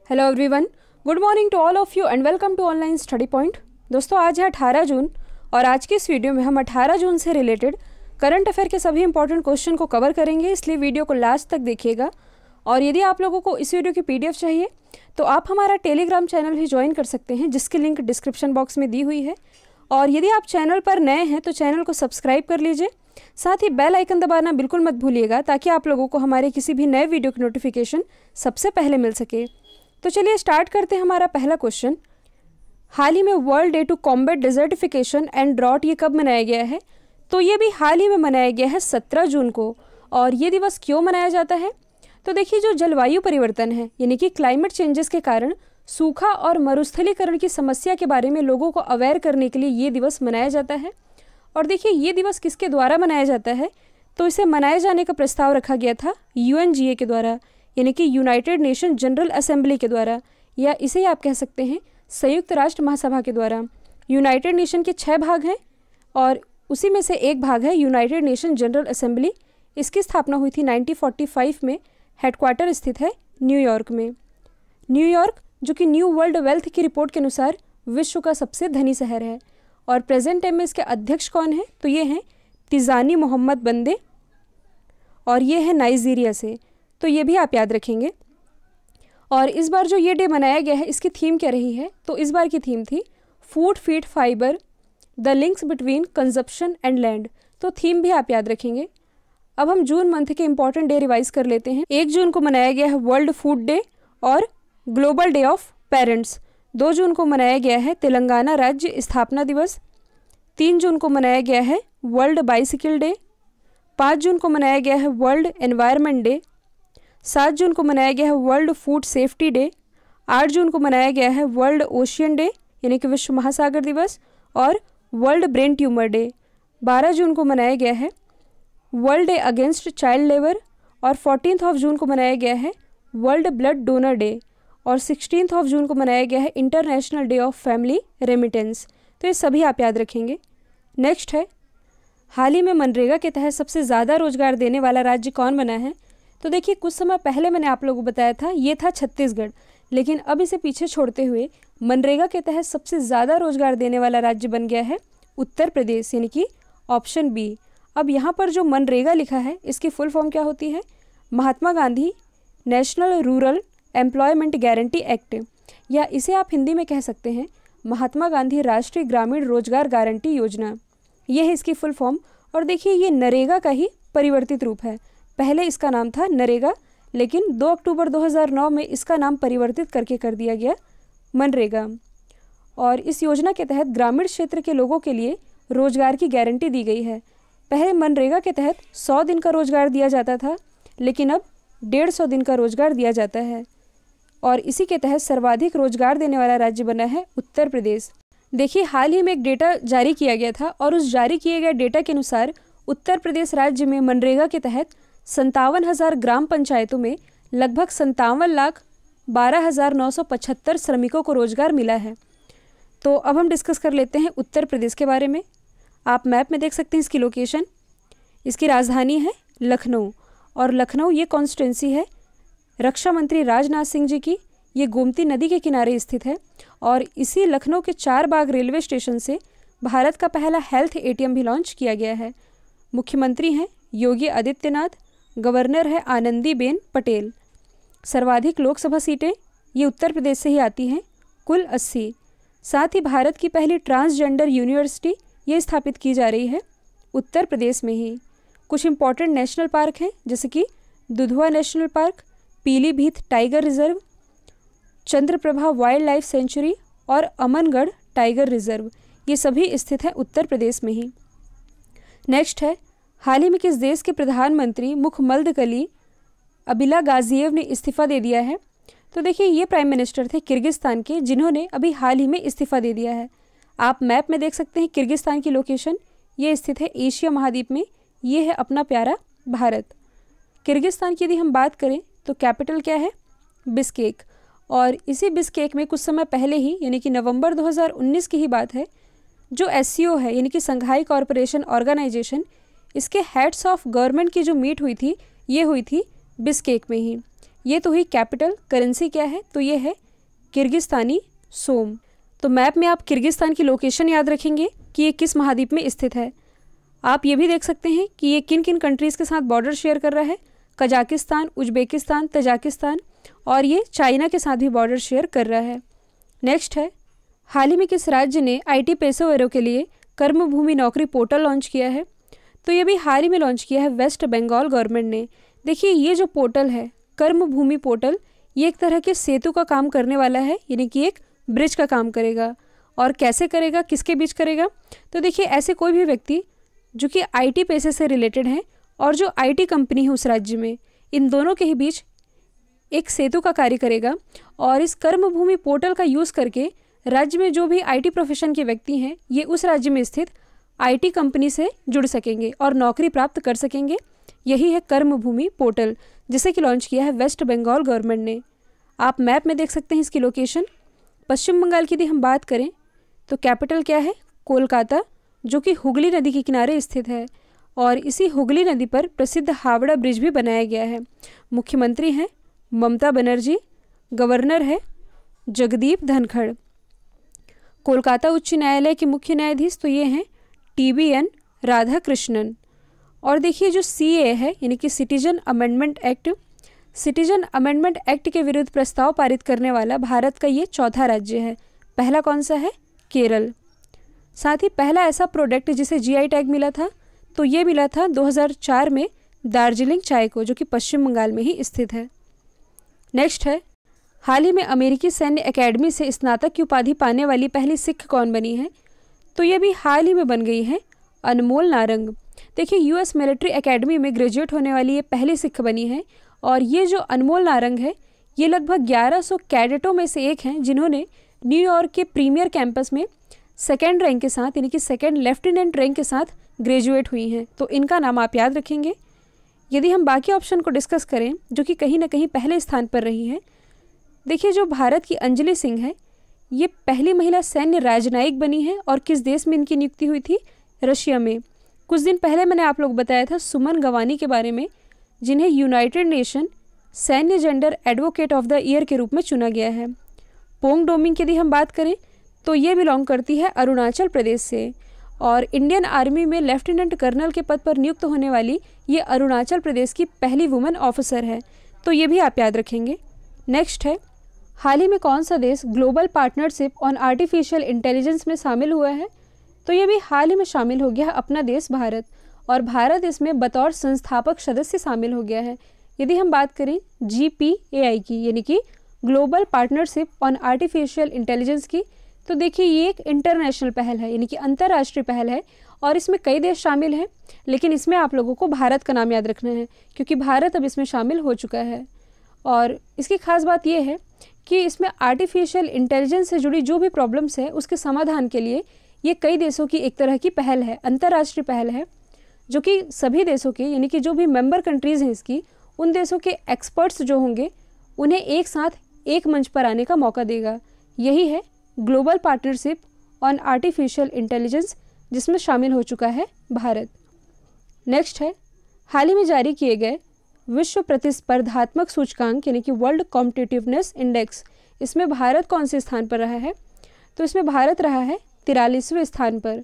Hello everyone, good morning to all of you and welcome to online study point. दोस्तों, आज है 18 जून और आज की इस वीडियो में हम 18 जून से रिलेटेड करंट अफेयर के सभी इंपॉर्टेंट क्वेश्चन को कवर करेंगे, इसलिए वीडियो को लास्ट तक देखिएगा। और यदि आप लोगों को इस वीडियो की PDF चाहिए तो आप हमारा टेलीग्राम चैनल भी ज्वाइन कर सकते हैं, जिसकी लिंक डिस्क्रिप्शन बॉक्स में दी हुई है। और यदि आप चैनल पर नए हैं तो चैनल को सब्सक्राइब कर लीजिए, साथ ही बेल आइकन दबाना बिल्कुल मत भूलिएगा ताकि आप लोगों को हमारे किसी भी नए वीडियो की नोटिफिकेशन सबसे पहले मिल सके। तो चलिए स्टार्ट करते हैं हमारा पहला क्वेश्चन। हाल ही में world day to combat desertification and drought ये कब मनाया गया है? तो ये भी हाल ही में मनाया गया है 17 जून को। और ये दिवस क्यों मनाया जाता है? तो देखिए, जो जलवायु परिवर्तन है यानी कि क्लाइमेट चेंजेस के कारण सूखा और मरुस्थलीकरण की समस्या के बारे में लोगों को अवेयर करने के लिए ये दिवस मनाया जाता है। और देखिए, ये दिवस किसके द्वारा मनाया जाता है? तो इसे मनाए जाने का प्रस्ताव रखा गया था UNGA के द्वारा, यानी कि यूनाइटेड नेशन जनरल असेंबली के द्वारा, या इसे आप कह सकते हैं संयुक्त राष्ट्र महासभा के द्वारा। यूनाइटेड नेशन के 6 भाग हैं और उसी में से एक भाग है यूनाइटेड नेशन जनरल असेंबली। इसकी स्थापना हुई थी 1945 में। हेडक्वार्टर स्थित है न्यूयॉर्क में। न्यूयॉर्क, जो कि न्यू वर्ल्ड वेल्थ की रिपोर्ट के अनुसार विश्व का सबसे धनी शहर है। और प्रेजेंट टाइम में इसके अध्यक्ष कौन है? तो ये हैं तिजानी मोहम्मद बंदे, और ये है नाइजीरिया से। तो ये भी आप याद रखेंगे। और इस बार जो ये डे मनाया गया है, इसकी थीम क्या रही है? तो इस बार की थीम थी food feed fibre, the links between consumption and land. तो थीम भी आप याद रखेंगे। अब हम जून मंथ के इंपॉर्टेंट डे रिवाइज कर लेते हैं। 1 जून को मनाया गया है वर्ल्ड फूड डे और ग्लोबल डे ऑफ पेरेंट्स। 2 जून को मनाया गया है तेलंगाना राज्य स्थापना दिवस। 3 जून को मनाया गया है वर्ल्ड बाइसिकल डे। 5 जून को मनाया गया है वर्ल्ड एनवायरनमेंट डे। 7 जून को मनाया गया है वर्ल्ड फूड सेफ्टी डे। 8 जून को मनाया गया है वर्ल्ड ओशियन डे यानी कि विश्व महासागर दिवस और वर्ल्ड ब्रेन ट्यूमर डे। 12 जून को मनाया गया है world day against child labour. और 14 जून को मनाया गया है वर्ल्ड ब्लड डोनर डे। और 16 जून को मनाया गया है international day of family remittance. तो ये सभी आप याद रखेंगे। नेक्स्ट है, हाल ही में मनरेगा के तहत सबसे ज़्यादा रोजगार देने वाला राज्य कौन बना है? तो देखिए, कुछ समय पहले मैंने आप लोगों को बताया था ये था छत्तीसगढ़, लेकिन अब इसे पीछे छोड़ते हुए मनरेगा के तहत सबसे ज़्यादा रोजगार देने वाला राज्य बन गया है उत्तर प्रदेश, यानी कि ऑप्शन बी। अब यहाँ पर जो मनरेगा लिखा है, इसकी फुल फॉर्म क्या होती है? Mahatma Gandhi national rural employment guarantee act, या इसे आप हिंदी में कह सकते हैं महात्मा गांधी राष्ट्रीय ग्रामीण रोजगार गारंटी योजना। यह है इसकी फुल फॉर्म। और देखिए, ये नरेगा का ही परिवर्तित रूप है। पहले इसका नाम था नरेगा, लेकिन 2 अक्टूबर 2009 में इसका नाम परिवर्तित करके कर दिया गया मनरेगा। और इस योजना के तहत ग्रामीण क्षेत्र के लोगों के लिए रोजगार की गारंटी दी गई है। पहले मनरेगा के तहत 100 दिन का रोजगार दिया जाता था, लेकिन अब 150 दिन का रोजगार दिया जाता है। और इसी के तहत सर्वाधिक रोजगार देने वाला राज्य बना है उत्तर प्रदेश। देखिए, हाल ही में एक डेटा जारी किया गया था और उस जारी किए गए डेटा के अनुसार उत्तर प्रदेश राज्य में मनरेगा के तहत 57,000 ग्राम पंचायतों में लगभग 57,12,975 श्रमिकों को रोजगार मिला है। तो अब हम डिस्कस कर लेते हैं उत्तर प्रदेश के बारे में। आप मैप में देख सकते हैं इसकी लोकेशन। इसकी राजधानी है लखनऊ, और लखनऊ ये कॉन्स्टिट्यूंसी है रक्षा मंत्री राजनाथ सिंह जी की। ये गोमती नदी के किनारे स्थित है और इसी लखनऊ के 4 बाग रेलवे स्टेशन से भारत का पहला हेल्थ ATM भी लॉन्च किया गया है। मुख्यमंत्री हैं योगी आदित्यनाथ, गवर्नर है आनंदीबेन पटेल। सर्वाधिक लोकसभा सीटें ये उत्तर प्रदेश से ही आती हैं, कुल 80। साथ ही भारत की पहली ट्रांसजेंडर यूनिवर्सिटी ये स्थापित की जा रही है उत्तर प्रदेश में ही। कुछ इंपॉर्टेंट नेशनल पार्क हैं, जैसे कि Dudhwa national park, Pilibhit tiger reserve, Chandraprabha wild life sanctuary और अमनगढ़ टाइगर रिजर्व। ये सभी स्थित हैं उत्तर प्रदेश में ही। नेक्स्ट है, हाल ही में किस देश के प्रधानमंत्री मुखमल्दकली अबिला गाजिएव ने इस्तीफा दे दिया है? तो देखिए, ये प्राइम मिनिस्टर थे किर्गिस्तान के, जिन्होंने अभी हाल ही में इस्तीफा दे दिया है। आप मैप में देख सकते हैं किर्गिस्तान की लोकेशन। ये स्थित है एशिया महाद्वीप में। ये है अपना प्यारा भारत। किर्गिस्तान की यदि हम बात करें तो कैपिटल क्या है? बिश्केक। और इसी बिश्केक में कुछ समय पहले ही, यानी कि नवंबर 2019 की ही बात है, जो SCO है यानी कि संघाई कॉरपोरेशन ऑर्गेनाइजेशन, इसके हेड्स ऑफ गवर्नमेंट की जो मीट हुई थी, ये हुई थी बिश्केक में ही। ये तो हुई कैपिटल। करेंसी क्या है, तो ये है किर्गिस्तानी सोम। तो मैप में आप किर्गिस्तान की लोकेशन याद रखेंगे कि ये किस महाद्वीप में स्थित है। आप ये भी देख सकते हैं कि ये किन किन कंट्रीज़ के साथ बॉर्डर शेयर कर रहा है। कजाकिस्तान, उज्बेकिस्तान, तजाकिस्तान और ये चाइना के साथ भी बॉर्डर शेयर कर रहा है। नेक्स्ट है, हाल ही में किस राज्य ने IT पेशेवरों के लिए कर्मभूमि नौकरी पोर्टल लॉन्च किया है, तो ये भी हाल ही में लॉन्च किया है वेस्ट बंगाल गवर्नमेंट ने। देखिए ये जो पोर्टल है कर्मभूमि पोर्टल, ये एक तरह के सेतु का काम करने वाला है, यानी कि एक ब्रिज का काम करेगा। और कैसे करेगा, किसके बीच करेगा, तो देखिए ऐसे कोई भी व्यक्ति जो कि IT पेशे से रिलेटेड हैं और जो IT कंपनी है उस राज्य में, इन दोनों के ही बीच एक सेतु का कार्य करेगा। और इस कर्मभूमि पोर्टल का यूज़ करके राज्य में जो भी IT प्रोफेशन के व्यक्ति हैं ये उस राज्य में स्थित IT कंपनी से जुड़ सकेंगे और नौकरी प्राप्त कर सकेंगे। यही है कर्मभूमि पोर्टल, जिसे कि लॉन्च किया है वेस्ट बंगाल गवर्नमेंट ने। आप मैप में देख सकते हैं इसकी लोकेशन। पश्चिम बंगाल की यदि हम बात करें तो कैपिटल क्या है, कोलकाता, जो कि हुगली नदी के किनारे स्थित है। और इसी हुगली नदी पर प्रसिद्ध हावड़ा ब्रिज भी बनाया गया है। मुख्यमंत्री हैं ममता बनर्जी, गवर्नर है जगदीप धनखड़। कोलकाता उच्च न्यायालय के मुख्य न्यायाधीश तो ये हैं TBN राधाकृष्णन। और देखिए जो CA है यानी कि citizen amendment act, citizen amendment act के विरुद्ध प्रस्ताव पारित करने वाला भारत का ये चौथा राज्य है। पहला कौन सा है, केरल। साथ ही पहला ऐसा प्रोडक्ट जिसे GI टैग मिला था तो ये मिला था 2004 में दार्जिलिंग चाय को, जो कि पश्चिम बंगाल में ही स्थित है। नेक्स्ट है, हाल ही में अमेरिकी सैन्य अकेडमी से स्नातक की उपाधि पाने वाली पहली सिख कौन बनी है, तो ये भी हाल ही में बन गई है अनमोल नारंग। देखिए US मिलिट्री एकेडमी में ग्रेजुएट होने वाली ये पहली सिख बनी है। और ये जो अनमोल नारंग है ये लगभग 1100 कैडेटों में से एक हैं जिन्होंने न्यूयॉर्क के प्रीमियर कैंपस में सेकेंड रैंक के साथ यानी कि सेकेंड लेफ्टिनेंट रैंक के साथ ग्रेजुएट हुई हैं। तो इनका नाम आप याद रखेंगे। यदि हम बाकी ऑप्शन को डिस्कस करें जो कि कहीं ना कहीं पहले स्थान पर रही हैं, देखिए जो भारत की अंजलि सिंह है ये पहली महिला सैन्य राजनयिक बनी है। और किस देश में इनकी नियुक्ति हुई थी, रशिया में। कुछ दिन पहले मैंने आप लोग बताया था सुमन गवानी के बारे में, जिन्हें यूनाइटेड नेशन सैन्य gender advocate of the year के रूप में चुना गया है। पोंग डोमिंग की यदि हम बात करें तो ये बिलोंग करती है अरुणाचल प्रदेश से। और इंडियन आर्मी में लेफ्टिनेंट कर्नल के पद पर नियुक्त होने वाली ये अरुणाचल प्रदेश की पहली वुमेन ऑफिसर है। तो ये भी आप याद रखेंगे। नेक्स्ट है, हाल ही में कौन सा देश global partnership on artificial intelligence में शामिल हुआ है, तो ये भी हाल ही में शामिल हो गया है अपना देश भारत। और भारत इसमें बतौर संस्थापक सदस्य शामिल हो गया है। यदि हम बात करें GPAI की यानी कि global partnership on artificial intelligence की, तो देखिए ये एक इंटरनेशनल पहल है यानी कि अंतर्राष्ट्रीय पहल है। और इसमें कई देश शामिल हैं, लेकिन इसमें आप लोगों को भारत का नाम याद रखना है क्योंकि भारत अब इसमें शामिल हो चुका है। और इसकी खास बात यह है कि इसमें आर्टिफिशियल इंटेलिजेंस से जुड़ी जो भी प्रॉब्लम्स है उसके समाधान के लिए ये कई देशों की एक तरह की पहल है, अंतर्राष्ट्रीय पहल है, जो कि सभी देशों के यानी कि जो भी मेंबर कंट्रीज़ हैं इसकी, उन देशों के एक्सपर्ट्स जो होंगे उन्हें एक साथ एक मंच पर आने का मौका देगा। यही है global partnership on artificial intelligence, जिसमें शामिल हो चुका है भारत। नेक्स्ट है, हाल ही में जारी किए गए विश्व प्रतिस्पर्धात्मक सूचकांक यानी कि वर्ल्ड कॉम्पिटिटिवनेस इंडेक्स, इसमें भारत कौन से स्थान पर रहा है, तो इसमें भारत रहा है 43वें स्थान पर।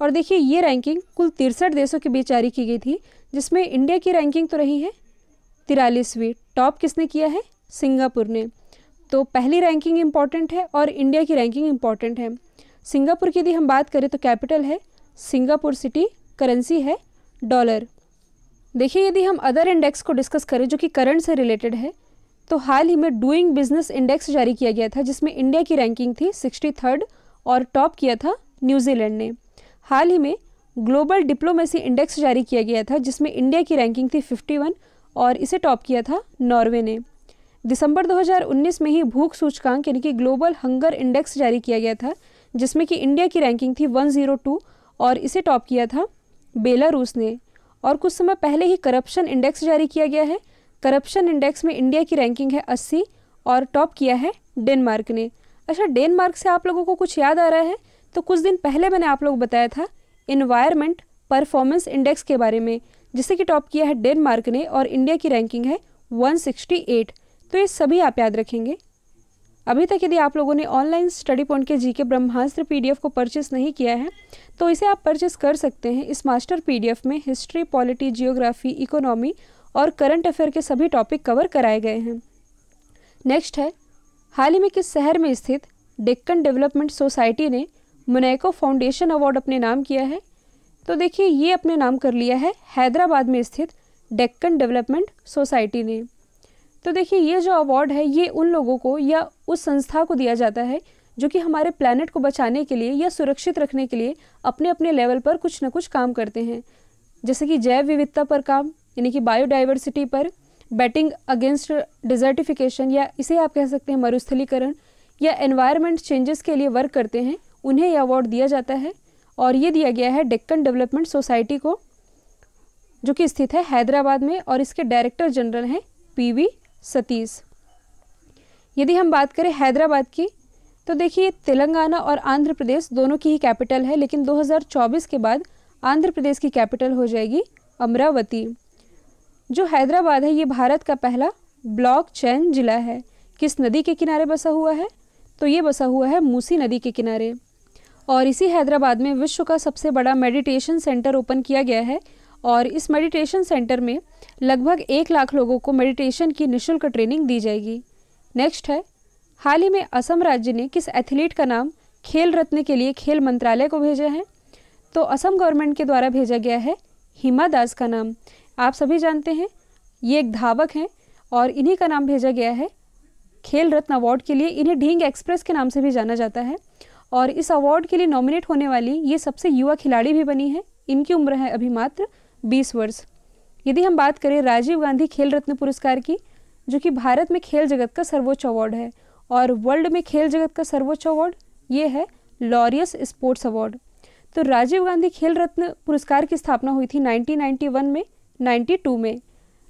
और देखिए ये रैंकिंग कुल 63 देशों के बीच जारी की गई थी, जिसमें इंडिया की रैंकिंग तो रही है 43वीं। टॉप किसने किया है, सिंगापुर ने। तो पहली रैंकिंग इंपॉर्टेंट है और इंडिया की रैंकिंग इंपॉर्टेंट है। सिंगापुर की यदि हम बात करें तो कैपिटल है सिंगापुर सिटी, करेंसी है डॉलर। देखिए यदि हम अदर इंडेक्स को डिस्कस करें जो कि करंट से रिलेटेड है, तो हाल ही में डूइंग बिजनेस इंडेक्स जारी किया गया था जिसमें इंडिया की रैंकिंग थी 63rd और टॉप किया था न्यूजीलैंड ने। हाल ही में ग्लोबल डिप्लोमेसी इंडेक्स जारी किया गया था जिसमें इंडिया की रैंकिंग थी 51 और इसे टॉप किया था नॉर्वे ने। दिसंबर 2019 में ही भूख सूचकांक यानी कि ग्लोबल हंगर इंडेक्स जारी किया गया था जिसमें कि इंडिया की रैंकिंग थी 102 और इसे टॉप किया था बेलारूस ने। और कुछ समय पहले ही करप्शन इंडेक्स जारी किया गया है। करप्शन इंडेक्स में इंडिया की रैंकिंग है 80 और टॉप किया है डेनमार्क ने। अच्छा, डेनमार्क से आप लोगों को कुछ याद आ रहा है तो कुछ दिन पहले मैंने आप लोग बताया था इन्वायरमेंट परफॉर्मेंस इंडेक्स के बारे में, जिसे कि टॉप किया है डेनमार्क ने और इंडिया की रैंकिंग है 168। तो ये सभी आप याद रखेंगे। अभी तक यदि आप लोगों ने ऑनलाइन स्टडी पॉइंट के जीके ब्रह्मास्त्र पीडीएफ को परचेस नहीं किया है तो इसे आप परचेस कर सकते हैं। इस मास्टर पीडीएफ में हिस्ट्री, पॉलिटी, जियोग्राफी, इकोनॉमी और करंट अफेयर के सभी टॉपिक कवर कराए गए हैं। नेक्स्ट है, हाल ही में किस शहर में स्थित डेक्कन डेवलपमेंट सोसाइटी ने मोनाको फाउंडेशन अवार्ड अपने नाम किया है? तो देखिए, ये अपने नाम कर लिया है हैदराबाद में स्थित डेक्कन डेवलपमेंट सोसाइटी ने। तो देखिए, ये जो अवार्ड है ये उन लोगों को या उस संस्था को दिया जाता है जो कि हमारे प्लैनेट को बचाने के लिए या सुरक्षित रखने के लिए अपने अपने लेवल पर कुछ न कुछ काम करते हैं, जैसे कि जैव विविधता पर काम, यानी कि बायोडाइवर्सिटी पर, बैटिंग अगेंस्ट डिजर्टिफिकेशन या इसे आप कह सकते हैं मरुस्थलीकरण, या एनवायरनमेंट चेंजेस के लिए वर्क करते हैं, उन्हें यह अवार्ड दिया जाता है। और ये दिया गया है डेक्कन डेवलपमेंट सोसाइटी को, जो कि स्थित है हैदराबाद में, और इसके डायरेक्टर जनरल हैं पीवी सतीश। यदि हम बात करें हैदराबाद की, तो देखिए तेलंगाना और आंध्र प्रदेश दोनों की ही कैपिटल है, लेकिन 2024 के बाद आंध्र प्रदेश की कैपिटल हो जाएगी अमरावती। जो हैदराबाद है ये भारत का पहला ब्लॉक चेन जिला है। किस नदी के किनारे बसा हुआ है? तो ये बसा हुआ है मूसी नदी के किनारे। और इसी हैदराबाद में विश्व का सबसे बड़ा मेडिटेशन सेंटर ओपन किया गया है, और इस मेडिटेशन सेंटर में लगभग 1 लाख लोगों को मेडिटेशन की निःशुल्क ट्रेनिंग दी जाएगी। नेक्स्ट है, हाल ही में असम राज्य ने किस एथलीट का नाम खेल रत्न के लिए खेल मंत्रालय को भेजा है? तो असम गवर्नमेंट के द्वारा भेजा गया है हिमा दास का नाम। आप सभी जानते हैं ये एक धावक हैं और इन्हीं का नाम भेजा गया है खेल रत्न अवार्ड के लिए। इन्हें ढींग एक्सप्रेस के नाम से भी जाना जाता है, और इस अवार्ड के लिए नॉमिनेट होने वाली ये सबसे युवा खिलाड़ी भी बनी है। इनकी उम्र है अभी मात्र 20 वर्ष। यदि हम बात करें राजीव गांधी खेल रत्न पुरस्कार की, जो कि भारत में खेल जगत का सर्वोच्च अवार्ड है, और वर्ल्ड में खेल जगत का सर्वोच्च अवार्ड ये है लॉरियस स्पोर्ट्स अवार्ड। तो राजीव गांधी खेल रत्न पुरस्कार की स्थापना हुई थी 1991 में, 92 में।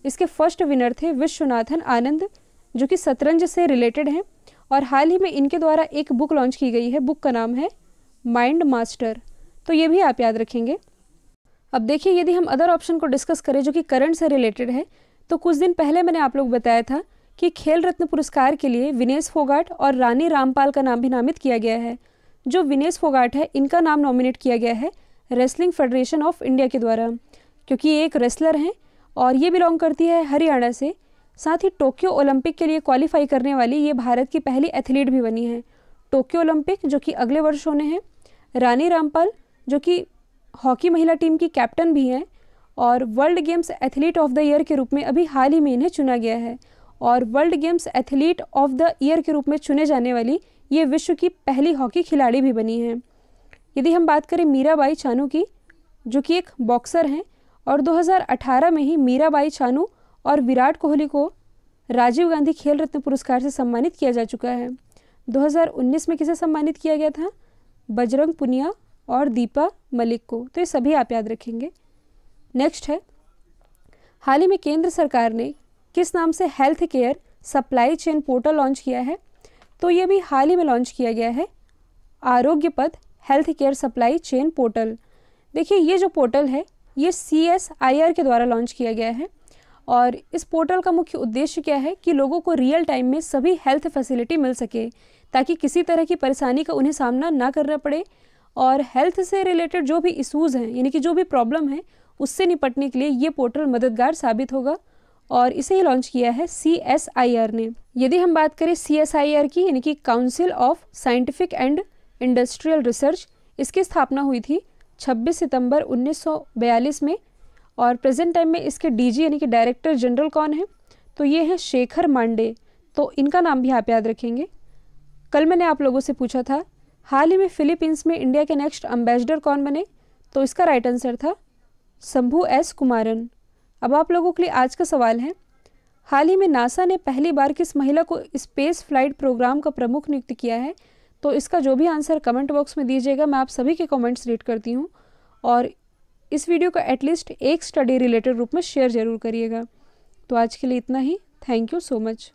इसके फर्स्ट विनर थे विश्वनाथन आनंद, जो कि शतरंज से रिलेटेड हैं, और हाल ही में इनके द्वारा एक बुक लॉन्च की गई है। बुक का नाम है माइंड मास्टर। तो ये भी आप याद रखेंगे। अब देखिए, यदि हम अदर ऑप्शन को डिस्कस करें जो कि करंट से रिलेटेड है, तो कुछ दिन पहले मैंने आप लोग बताया था कि खेल रत्न पुरस्कार के लिए विनेश फोगाट और रानी रामपाल का नाम भी नामित किया गया है। जो विनेश फोगाट है इनका नाम नॉमिनेट किया गया है रेसलिंग फेडरेशन ऑफ इंडिया के द्वारा, क्योंकि ये एक रेसलर हैं और ये बिलोंग करती है हरियाणा से। साथ ही टोक्यो ओलंपिक के लिए क्वालिफाई करने वाली ये भारत की पहली एथलीट भी बनी है। टोक्यो ओलंपिक जो कि अगले वर्ष होने हैं। रानी रामपाल जो कि हॉकी महिला टीम की कैप्टन भी हैं, और world games athlete of the year के रूप में अभी हाल ही में इन्हें चुना गया है। और world games athlete of the year के रूप में चुने जाने वाली ये विश्व की पहली हॉकी खिलाड़ी भी बनी हैं। यदि हम बात करें मीराबाई चानू की, जो कि एक बॉक्सर हैं, और 2018 में ही मीराबाई चानू और विराट कोहली को राजीव गांधी खेल रत्न पुरस्कार से सम्मानित किया जा चुका है। 2019 में किसे सम्मानित किया गया था? बजरंग पुनिया और दीपा मलिक को। तो ये सभी आप याद रखेंगे। नेक्स्ट है, हाल ही में केंद्र सरकार ने किस नाम से health care supply chain portal launch किया है? तो ये भी हाल ही में लॉन्च किया गया है आरोग्य पथ health care supply chain portal. देखिए, ये जो पोर्टल है ये CSIR के द्वारा लॉन्च किया गया है, और इस पोर्टल का मुख्य उद्देश्य क्या है कि लोगों को रियल टाइम में सभी हेल्थ फैसिलिटी मिल सके, ताकि किसी तरह की परेशानी का उन्हें सामना ना करना पड़े, और हेल्थ से रिलेटेड जो भी इश्यूज़ हैं, यानी कि जो भी प्रॉब्लम है, उससे निपटने के लिए ये पोर्टल मददगार साबित होगा, और इसे ही लॉन्च किया है CSIR ने। यदि हम बात करें CSIR की, यानी कि council of scientific and industrial research, इसकी स्थापना हुई थी 26 सितंबर 1942 में, और प्रेजेंट टाइम में इसके DG यानी कि डायरेक्टर जनरल कौन है? तो ये हैं शेखर मांडे। तो इनका नाम भी आप याद रखेंगे। कल मैंने आप लोगों से पूछा था हाल ही में फिलीपींस में इंडिया के नेक्स्ट एम्बेसडर कौन बने? तो इसका राइट आंसर था शंभू S कुमारन। अब आप लोगों के लिए आज का सवाल है, हाल ही में नासा ने पहली बार किस महिला को स्पेस फ्लाइट प्रोग्राम का प्रमुख नियुक्त किया है? तो इसका जो भी आंसर कमेंट बॉक्स में दीजिएगा, मैं आप सभी के कमेंट्स रीड करती हूँ, और इस वीडियो को एटलीस्ट एक स्टडी रिलेटेड रूप में शेयर ज़रूर करिएगा। तो आज के लिए इतना ही। Thank you so much.